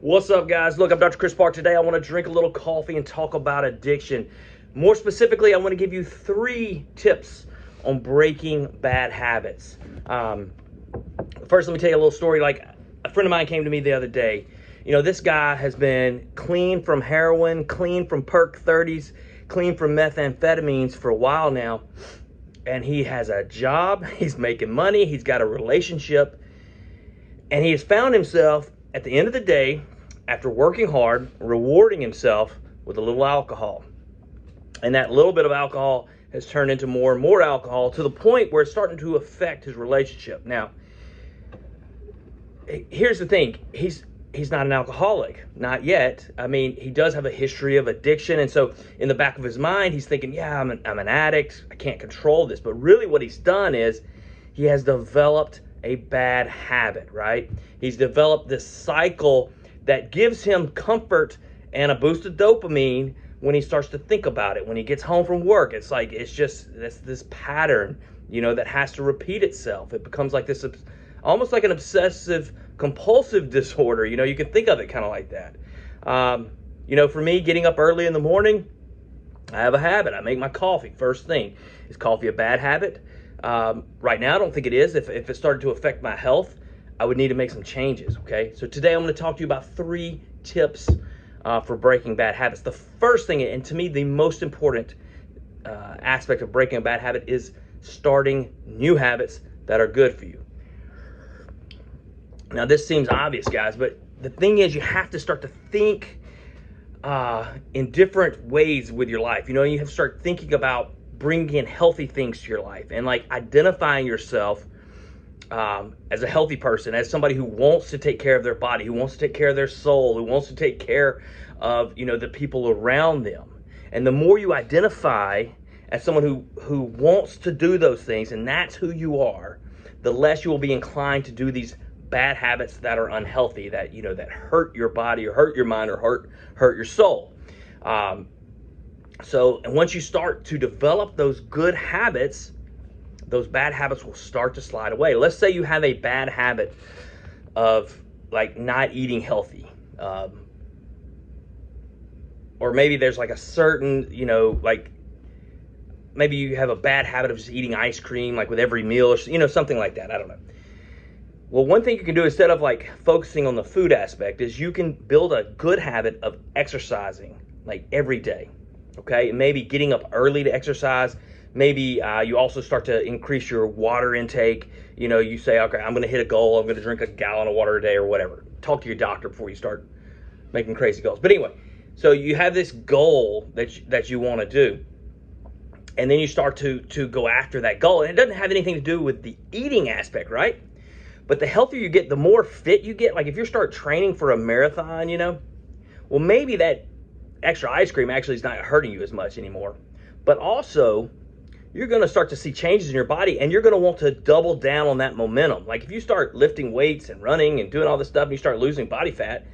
What's up, guys? Look, I'm Dr. Chris Park. Today I want to drink a little coffee and talk about addiction. More specifically, I want to give you 3 tips on breaking bad habits. First, let me tell you a little story. Like, a friend of mine came to me the other day. You know, this guy has been clean from heroin, clean from Perk 30s, clean from methamphetamines for a while now. And he has a job, he's making money, he's got a relationship, and he has found himself at the end of the day, after working hard, rewarding himself with a little alcohol. And that little bit of alcohol has turned into more and more alcohol to the point where it's starting to affect his relationship. Now, here's the thing. He's not an alcoholic, not yet. I mean, he does have a history of addiction. And so in the back of his mind, he's thinking, yeah, I'm an addict. I can't control this. But really what he's done is he has developed a bad habit, right? He's developed this cycle that gives him comfort and a boost of dopamine when he starts to think about it. When he gets home from work, it's this pattern, that has to repeat itself. It becomes like this, almost like an obsessive compulsive disorder. You can think of it kind of like that. For me, getting up early in the morning, I have a habit. I make my coffee first thing. Is coffee a bad habit? Right now, I don't think it is. If it started to affect my health, I would need to make some changes, okay? So today I'm going to talk to you about 3 tips for breaking bad habits. The first thing, and to me the most important aspect of breaking a bad habit, is starting new habits that are good for you. Now, this seems obvious, guys, but the thing is, you have to start to think in different ways with your life. You have to start thinking about bringing in healthy things to your life and like identifying yourself as a healthy person, as somebody who wants to take care of their body, who wants to take care of their soul, who wants to take care of, the people around them. And the more you identify as someone who wants to do those things, and that's who you are, the less you will be inclined to do these bad habits that are unhealthy, that, that hurt your body or hurt your mind or hurt your soul. And once you start to develop those good habits, those bad habits will start to slide away. Let's say you have a bad habit of like not eating healthy. Or maybe there's like a certain, like maybe you have a bad habit of just eating ice cream like with every meal or, something like that. I don't know. Well, one thing you can do instead of like focusing on the food aspect is you can build a good habit of exercising like every day. Okay, and maybe getting up early to exercise. Maybe you also start to increase your water intake. You say, okay, I'm going to hit a goal. I'm going to drink a gallon of water a day or whatever. Talk to your doctor before you start making crazy goals. But anyway, so you have this goal that you want to do. And then you start to go after that goal. And it doesn't have anything to do with the eating aspect, right? But the healthier you get, the more fit you get. Like if you start training for a marathon, well, maybe that extra ice cream actually is not hurting you as much anymore. But also, you're going to start to see changes in your body, and you're going to want to double down on that momentum. Like if you start lifting weights and running and doing all this stuff and you start losing body fat,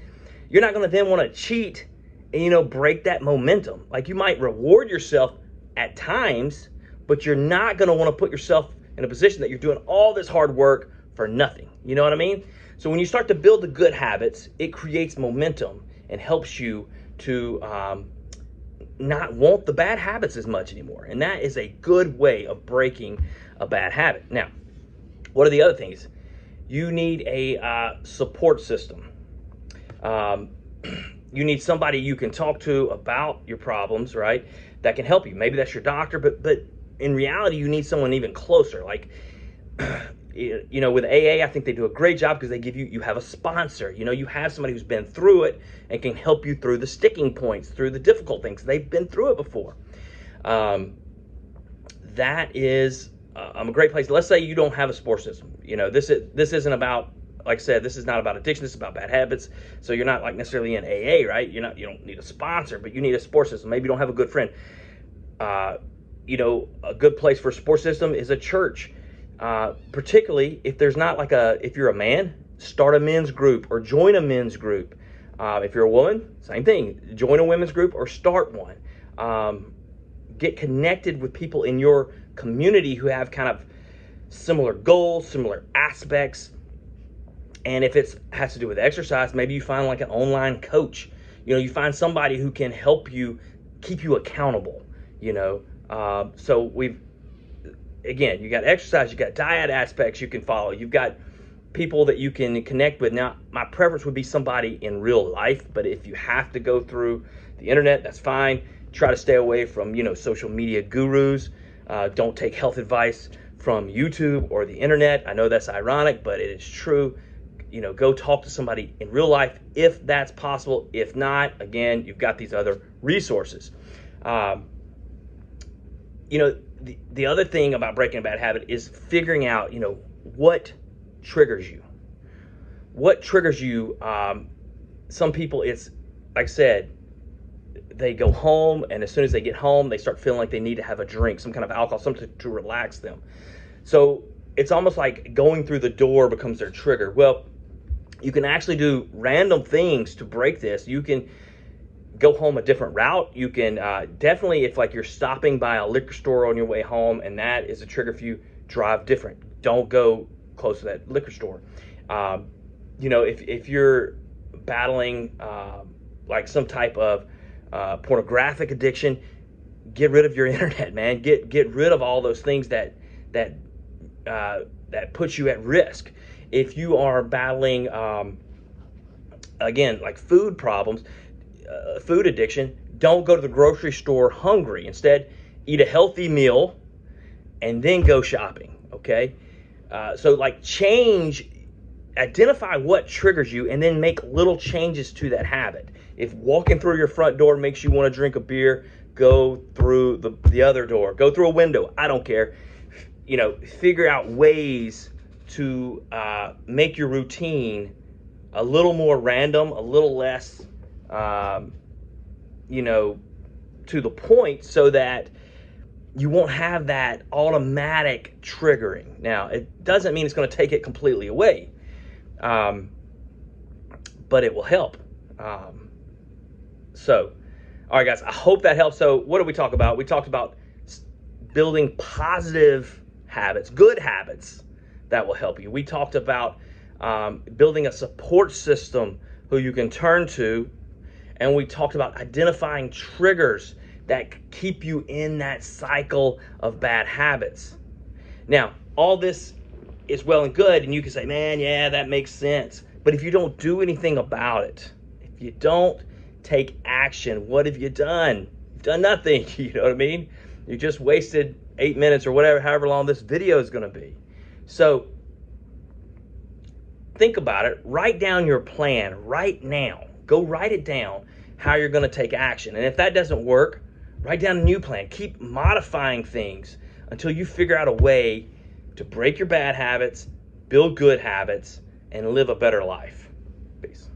you're not going to then want to cheat and, break that momentum. Like you might reward yourself at times, but you're not going to want to put yourself in a position that you're doing all this hard work for nothing. You know what I mean? So when you start to build the good habits, it creates momentum and helps you to not want the bad habits as much anymore. And that is a good way of breaking a bad habit. Now, what are the other things? You need a support system. You need somebody you can talk to about your problems, right? That can help you. Maybe that's your doctor, but in reality, you need someone even closer. Like, with AA, I think they do a great job because they give you have a sponsor. You have somebody who's been through it and can help you through the sticking points, through the difficult things. They've been through it before. That is a great place. Let's say you don't have a support system. This isn't about, like I said, this is not about addiction. This is about bad habits. So you're not like necessarily in AA, right? You don't need a sponsor, but you need a support system. Maybe you don't have a good friend. A good place for a support system is a church. Particularly if there's not if you're a man, start a men's group or join a men's group. If you're a woman, same thing. Join a women's group or start one. Get connected with people in your community who have kind of similar goals, similar aspects. And if it has to do with exercise, maybe you find like an online coach. You find somebody who can help you keep you accountable. So again, you got exercise, you got diet aspects you can follow. You've got people that you can connect with. Now, my preference would be somebody in real life, but if you have to go through the internet, that's fine. Try to stay away from, social media gurus. Don't take health advice from YouTube or the internet. I know that's ironic, but it is true. Go talk to somebody in real life if that's possible. If not, again, you've got these other resources. The other thing about breaking a bad habit is figuring out, what triggers you. What triggers you? Some people, it's like I said, they go home, and as soon as they get home, they start feeling like they need to have a drink, some kind of alcohol, something to relax them. So it's almost like going through the door becomes their trigger. Well, you can actually do random things to break this. You can go home a different route. You can definitely, if like you're stopping by a liquor store on your way home and that is a trigger for you, drive different. Don't go close to that liquor store. If you're battling like some type of pornographic addiction, get rid of your internet, man. Get rid of all those things that puts you at risk. If you are battling, again, like food problems, food addiction, don't go to the grocery store hungry. Instead, eat a healthy meal and then go shopping, okay? So like identify what triggers you and then make little changes to that habit. If walking through your front door makes you want to drink a beer, go through the other door, go through a window, I don't care. Figure out ways to make your routine a little more random, a little less, to the point, so that you won't have that automatic triggering. Now, it doesn't mean it's going to take it completely away, but it will help. So, all right, guys, I hope that helps. So what did we talk about? We talked about building positive habits, good habits that will help you. We talked about building a support system who you can turn to, and we talked about identifying triggers that keep you in that cycle of bad habits. Now, all this is well and good, and you can say, man, yeah, that makes sense. But if you don't do anything about it, if you don't take action, what have you done? You've done nothing, you know what I mean? You just wasted 8 minutes or whatever, however long this video is going to be. So think about it. Write down your plan right now. Go write it down, how you're going to take action. And if that doesn't work, write down a new plan. Keep modifying things until you figure out a way to break your bad habits, build good habits, and live a better life. Peace.